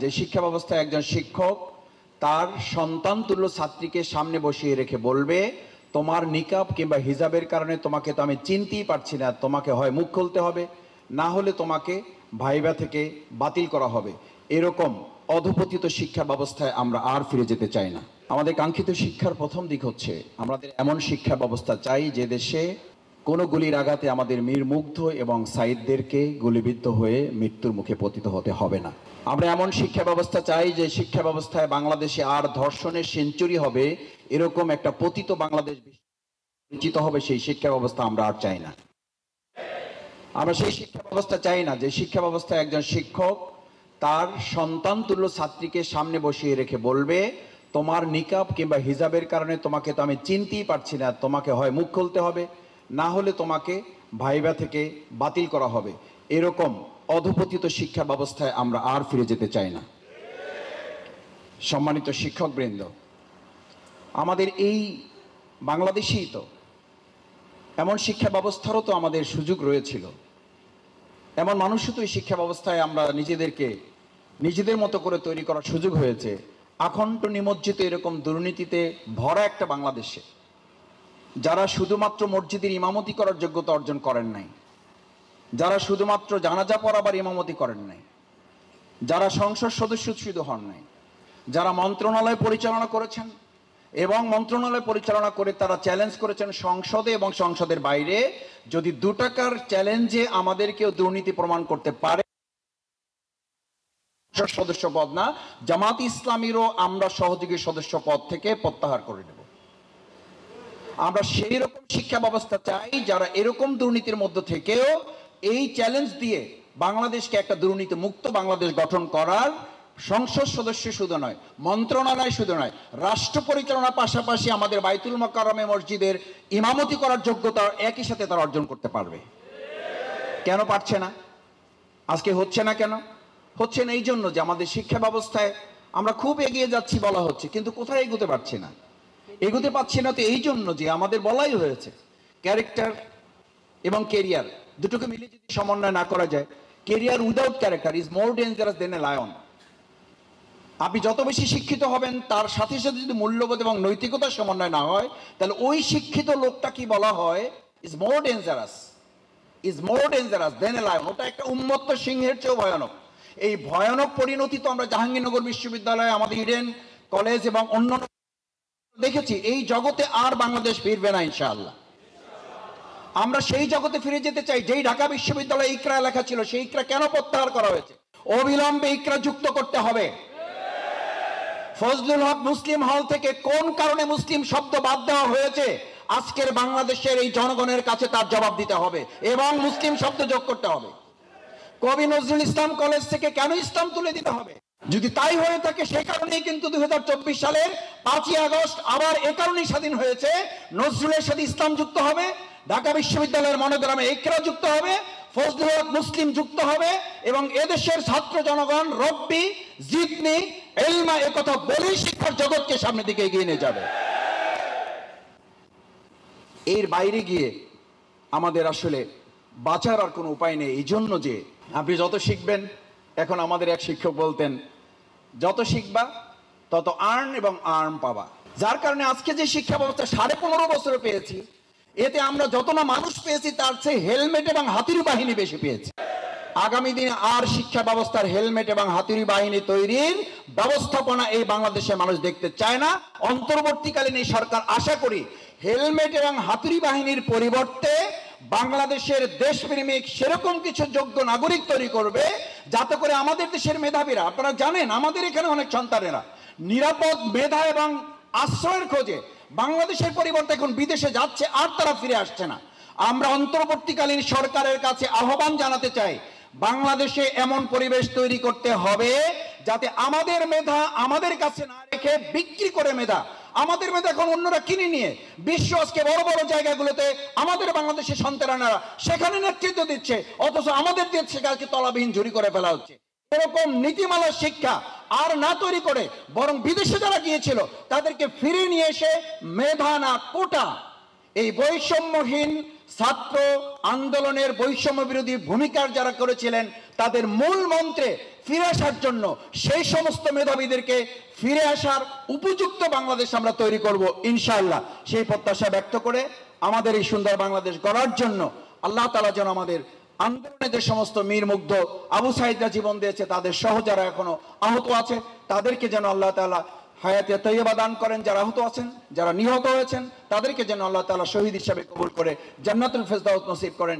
যে শিক্ষা ব্যবস্থায় একজন শিক্ষক তার সন্তান তুল্য ছাত্রীকে সামনে বসিয়ে রেখে বলবে, তোমার নিকাব কিংবা হিজাবের কারণে তোমাকে তো আমি চিনতেই পারছি না, তোমাকে হয় মুখ খুলতে হবে, না হলে তোমাকে ভাইবা থেকে বাতিল করা হবে। এরকম অধপতিত শিক্ষা ব্যবস্থায় আমরা আর ফিরে যেতে চাই না। আমাদের কাঙ্ক্ষিত শিক্ষার প্রথম দিক হচ্ছে আমাদের এমন শিক্ষা ব্যবস্থা চাই যে দেশে কোনো গুলির আঘাতে আমাদের মীর মুগ্ধ এবং সাইদদেরকে গুলিবিদ্ধ হয়ে মৃত্যুর মুখে পতিত হতে হবে না। আমরা এমন শিক্ষা ব্যবস্থা চাই যে শিক্ষা ব্যবস্থায় বাংলাদেশে আর ধর্ষণের সেঞ্চুরি হবে এরকম একটা পতিত বাংলাদেশ পরিচিত হবে, সেই শিক্ষা ব্যবস্থা আমরা আর চাই না। আমরা সেই শিক্ষা ব্যবস্থা চাই না যে শিক্ষা ব্যবস্থায় একজন শিক্ষক তার সন্তান তুল্য ছাত্রীকে সামনে বসিয়ে রেখে বলবে, তোমার নিকাব কিংবা হিজাবের কারণে তোমাকে তো আমি চিনতেই পারছি না, তোমাকে হয় মুখ খুলতে হবে, না হলে তোমাকে ভাইবা থেকে বাতিল করা হবে। এরকম অধপতিত শিক্ষা ব্যবস্থায় আমরা আর ফিরে যেতে চাই না। সম্মানিত শিক্ষকবৃন্দ, আমাদের এই বাংলাদেশেই তো এমন শিক্ষা ব্যবস্থারও তো আমাদের সুযোগ রয়েছিল, এমন মানুষও তো এই শিক্ষা ব্যবস্থায় আমরা নিজেদের মতো করে তৈরি করার সুযোগ হয়েছে। আখণ্ড নিমজ্জিত এরকম দুর্নীতিতে ভরা একটা বাংলাদেশে যারা শুধুমাত্র মসজিদের ইমামতি করার যোগ্যতা অর্জন করেন নাই, যারা শুধুমাত্র জানাজা পড়াবার ইমামতি করেন নাই, যারা সংসদ সদস্য শুধু হন নাই, যারা মন্ত্রণালয় পরিচালনা করেছেন এবং মন্ত্রণালয় পরিচালনা করে তারা চ্যালেঞ্জ করেছেন সংসদে এবং সংসদের বাইরে, যদি 2 টাকার চ্যালেঞ্জে আমাদেরকেও দুর্নীতি প্রমাণ করতে পারে, সদস্য পদ না, জামাত ইসলামীরও আমরা সহযোগী সদস্য পদ থেকে প্রত্যাহার করে নেব। আমরা সেই রকম শিক্ষা ব্যবস্থা চাই যারা এরকম দুর্নীতির মধ্য থেকেও এই চ্যালেঞ্জ দিয়ে বাংলাদেশকে একটা দুর্নীতি মুক্ত বাংলাদেশ গঠন করার সংসদ সদস্য শুধু নয়, মন্ত্রণালয় শুধু নয়, রাষ্ট্র পরিচালনার পাশাপাশি আমাদের বাইতুল মোকাররমে মসজিদের ইমামতি করার যোগ্যতা একই সাথে তারা অর্জন করতে পারবে। কেন পারছে না? আজকে হচ্ছে না কেন? হচ্ছে না এই জন্য যে আমাদের শিক্ষা ব্যবস্থায় আমরা খুব এগিয়ে যাচ্ছি বলা হচ্ছে, কিন্তু কোথায় এগোতে পারছি না। এগোতে পারছি না তো এই জন্য যে আমাদের বলাই হয়েছে ক্যারেক্টার এবং কেরিয়ার দুটোকে মিলে যদি সমন্বয় না করা যায়, career without character is more dangerous then a lion. আপনি যত বেশি শিক্ষিত হবেন তার সাথে সাথে যদি মূল্যবোধ এবং নৈতিকতার সমন্বয় না হয়, তাহলে ওই শিক্ষিত লোকটা কি বলা হয়, is more dangerous then a lion. ওটা একটা উন্মত্ত সিংহের চেয়েও ভয়ানক। এই ভয়ানক পরিণতি তো আমরা জাহাঙ্গীরনগর বিশ্ববিদ্যালয়, আমাদের ইডেন কলেজ এবং অন্যান্য দেখেছি। এই জগতে আর বাংলাদেশ ফিরবে না ইনশাআল্লাহ। আমরা সেই জগতে ফিরে যেতে চাই যেই ঢাকা বিশ্ববিদ্যালয়ে ইকরা লেখা ছিল, সেই ইকরা কেন প্রত্যাহার করা হয়েছে? অবিলম্বে ইকরা যুক্ত করতে হবে। ফজলুল হক মুসলিম হল থেকে কোন কারণে মুসলিম শব্দ বাদ দেওয়া হয়েছে, আজকের বাংলাদেশের এই জনগণের কাছে তার জবাব দিতে হবে এবং মুসলিম শব্দ যোগ করতে হবে। কবি নজরুল ইসলাম কলেজ থেকে কেন ইসলাম তুলে দিতে হবে? যদি তাই হয়ে থাকে, সেই কারণেই কিন্তু 2024 সালের 5ই আগস্ট আবার এ কারণেই স্বাধীন হয়েছে, নজরুলের সাথে ইসলাম যুক্ত হবে, ঢাকা বিশ্ববিদ্যালয়ের মনোগ্রামে ইকরা যুক্ত হবে, ফজলুল হক মুসলিম যুক্ত হবে এবং এদেশের ছাত্র জনগণ রব্বি জিদনি ইলমা একথা বলেই শিক্ষার জগৎকে সামনের দিকে এগিয়ে নিয়ে যাবে। এর বাইরে গিয়ে আমাদের আসলে বাঁচার আর কোনো উপায় নেই। এই জন্য যে আপনি যত শিখবেন, এখন আমাদের এক শিক্ষক বলতেন, যত শিখবা তত আর্ন এবং আর্ম পাবা। যার কারণে আজকে যে শিক্ষা ব্যবস্থা 15.5 বছরে পেয়েছি, এতে আমরা যত না মানুষ পেয়েছি তার চেয়ে হেলমেট এবং হাতুড়ি বাহিনী বেশি পেয়েছি। আগামী দিনে আর শিক্ষা ব্যবস্থার হেলমেট এবং হাতুড়ি বাহিনী তৈরির ব্যবস্থাপনা এই বাংলাদেশের মানুষ দেখতে চায় না। অন্তর্বর্তীকালীন এই সরকার আশা করি হেলমেট এবং হাতুড়ি বাহিনীর পরিবর্তে বাংলাদেশের দেশপ্রেমিক সেরকম কিছু যোগ্য নাগরিক তৈরি করবে, যাতে করে আমাদের দেশের মেধাবীরা, আপনারা জানেন আমাদের এখানে অনেক সন্তানেরা নিরাপদ মেধা এবং আশ্রয়ের খোঁজে বাংলাদেশের পরিবর্তে এখন বিদেশে যাচ্ছে, আর তারা ফিরে আসছে না। আমরা অন্তর্বর্তীকালীন সরকারের কাছে আহ্বান জানাতে চাই, বাংলাদেশে এমন পরিবেশ তৈরি করতে হবে যাতে আমাদের মেধা আমাদের কাছে না রেখে বিক্রি করে মেধা, আমাদের মেধা এখন অন্যরা কিনে নিয়ে বিশ্ব আজকে বড় বড় জায়গাগুলোতে আমাদের বাংলাদেশের সন্তানেরা সেখানে নেতৃত্ব দিচ্ছে, অথচ আমাদের দেশ সেখানে তলাবিহীন ঝুরি করে ফেলা হচ্ছে। এরকম নীতিমালার শিক্ষা আর না তৈরি করে বরং বিদেশে যারা গিয়েছিল তাদেরকে ফিরে নিয়ে এসে মেধা না কোটা, এই বৈষম্যহীন ছাত্র আন্দোলনের বৈষম্য বিরোধী ভূমিকার যারা করেছিলেন তাদের মূল মন্ত্রে ফিরে আসার জন্য সেই সমস্ত মেধাবীদেরকে ফিরে আসার উপযুক্ত বাংলাদেশ আমরা তৈরি করব ইনশাআল্লাহ। সেই প্রত্যাশা ব্যক্ত করে আমাদের এই সুন্দর বাংলাদেশ গড়ার জন্য আল্লাহ তাআলা যেন আমাদের আন্দোলনে যে সমস্ত মীর মুগ্ধ আবু সাঈদরা জীবন দিয়েছে তাদের সহ যারা এখনো আহত আছে তাদেরকে যেন আল্লাহ তাআলা হায়াতে তৈয়বা দান করেন, যারা আহত আছেন, যারা নিহত হয়েছেন তাদেরকে যেন আল্লাহ তাআলা শহীদ হিসাবে কবুল করে জান্নাতুল ফেরদাউস নসিব করেন।